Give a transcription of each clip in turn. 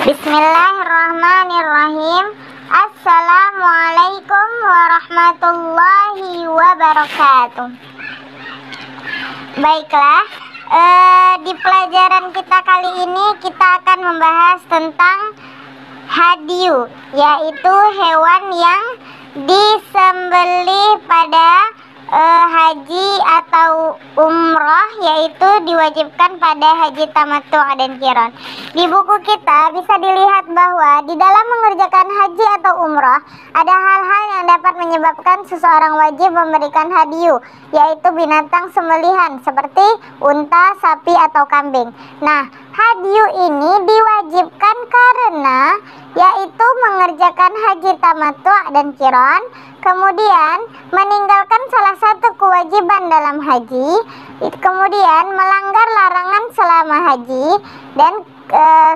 Bismillahirrahmanirrahim. Assalamualaikum warahmatullahi wabarakatuh. Baiklah, di pelajaran kita kali ini kita akan membahas tentang hadyu, yaitu hewan yang disembelih pada haji atau umroh, yaitu diwajibkan pada haji tamattu dan qiran. Di buku kita bisa dilihat bahwa di dalam mengerjakan haji atau umroh ada hal-hal yang dapat menyebabkan seseorang wajib memberikan hadyu, yaitu binatang sembelihan seperti unta, sapi, atau kambing. Nah, hadyu ini diwajibkan karena yaitu mengerjakan haji tamattu dan qiran, kemudian meninggalkan salah satu kewajiban dalam haji, kemudian melanggar larangan selama haji, dan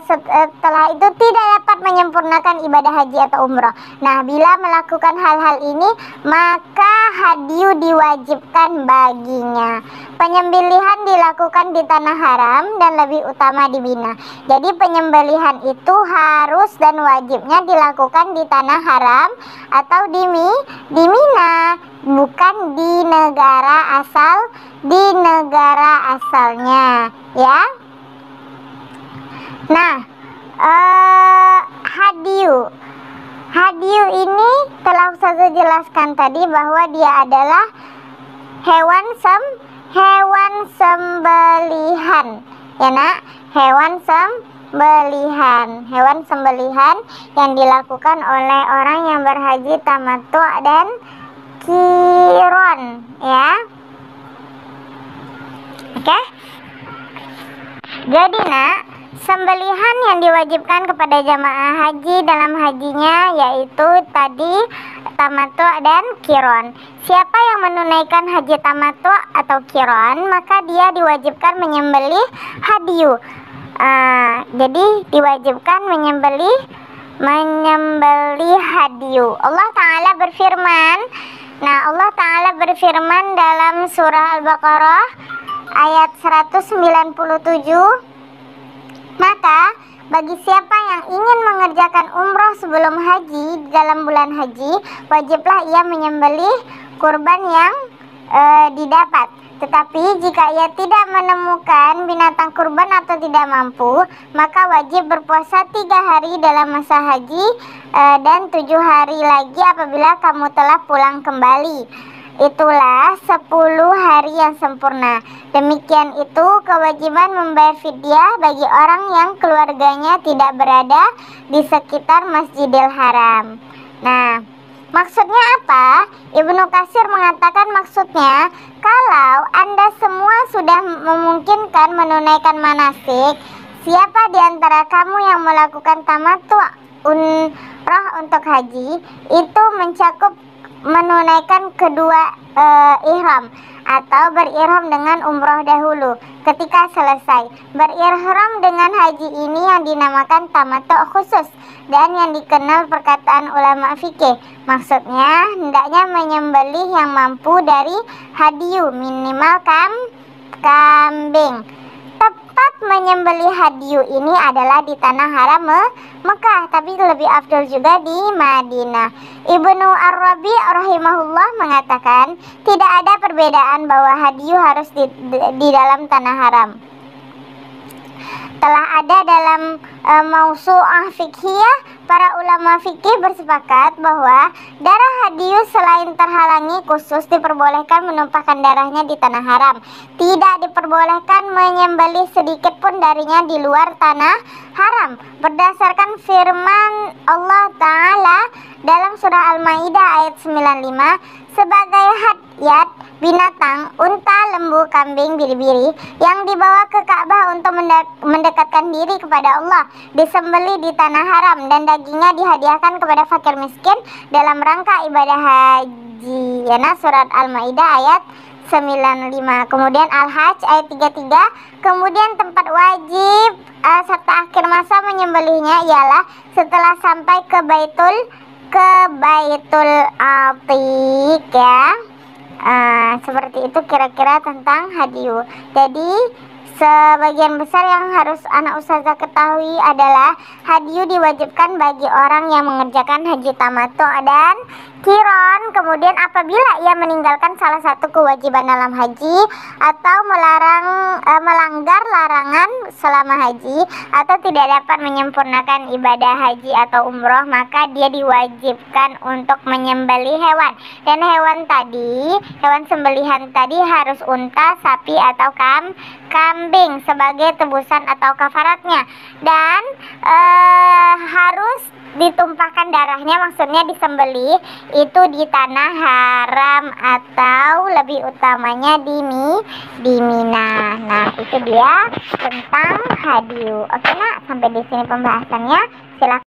setelah itu tidak dapat menyempurnakan ibadah haji atau umrah. Nah, bila melakukan hal-hal ini, maka hadyu diwajibkan baginya. Penyembelihan dilakukan di tanah haram dan lebih utama di Mina. Jadi penyembelihan itu harus dan wajibnya dilakukan di tanah haram atau di Mina, bukan di negara asalnya, ya. Nah, hadyu ini telah saya jelaskan tadi bahwa dia adalah hewan sembelihan, ya nak, hewan sembelihan yang dilakukan oleh orang yang berhaji tamattu dan qiran, ya. Oke. Jadi nak, sembelihan yang diwajibkan kepada jamaah haji dalam hajinya yaitu tadi tamattu dan qiran. Siapa yang menunaikan haji tamattu atau qiran, maka dia diwajibkan menyembelih hadyu. Jadi diwajibkan menyembelih hadyu. Allah Ta'ala berfirman dalam surah Al-Baqarah ayat 197, maka bagi siapa yang ingin mengerjakan umroh sebelum haji dalam bulan haji, wajiblah ia menyembelih kurban yang didapat. Tetapi jika ia tidak menemukan binatang kurban atau tidak mampu, maka wajib berpuasa 3 hari dalam masa haji dan 7 hari lagi apabila kamu telah pulang kembali. Itulah 10 hari yang sempurna. Demikian itu kewajiban membayar fidyah bagi orang yang keluarganya tidak berada di sekitar Masjidil Haram. Nah, maksudnya apa? Ibnu Katsir mengatakan maksudnya, kalau Anda semua sudah memungkinkan menunaikan manasik, siapa di antara kamu yang melakukan tamattu umrah untuk haji, itu mencakup menunaikan kedua ihram atau berihram dengan umroh dahulu. Ketika selesai berihram dengan haji ini yang dinamakan tamattu khusus dan yang dikenal perkataan ulama fikih. Maksudnya hendaknya menyembelih yang mampu dari hadyu, minimal kambing. Tepat menyembelih hadyu ini adalah di tanah haram Mekah, tapi lebih afdal juga di Madinah. Ibnu Arabi rahimahullah mengatakan tidak ada perbedaan bahwa hadyu harus di dalam tanah haram. Telah ada dalam mausu'ah fikhiyah, para ulama fikih bersepakat bahwa darah hadyu selain terhalangi khusus diperbolehkan menumpahkan darahnya di tanah haram. Tidak diperbolehkan menyembelih sedikit pun darinya di luar tanah haram. Berdasarkan firman Allah Ta'ala dalam surah Al-Maidah ayat 95, sebagai hadyat binatang, unta, lembu, kambing, biri-biri yang dibawa ke Ka'bah untuk mendekatkan diri kepada Allah, disembelih di tanah haram dan dagingnya dihadiahkan kepada fakir miskin dalam rangka ibadah haji. Ya, surat Al-Maidah ayat 95. Kemudian Al-Hajj ayat 33. Kemudian tempat wajib serta akhir masa menyembelihnya ialah setelah sampai ke Baitul Atiq, ya. Seperti itu kira-kira tentang hadyu. Jadi Sebagian besar yang harus anak ustazah ketahui adalah hadyu diwajibkan bagi orang yang mengerjakan haji tamattu dan qiron. Kemudian apabila ia meninggalkan salah satu kewajiban dalam haji atau melanggar larangan selama haji atau tidak dapat menyempurnakan ibadah haji atau umroh, maka dia diwajibkan untuk menyembelih hewan. Dan hewan sembelihan tadi harus unta, sapi atau kambing sebagai tebusan atau kafaratnya, dan harus ditumpahkan darahnya, maksudnya disembelih itu di tanah haram atau lebih utamanya di Mina. Nah, itu dia tentang hadyu. Oke nak, sampai di sini pembahasannya. Silakan.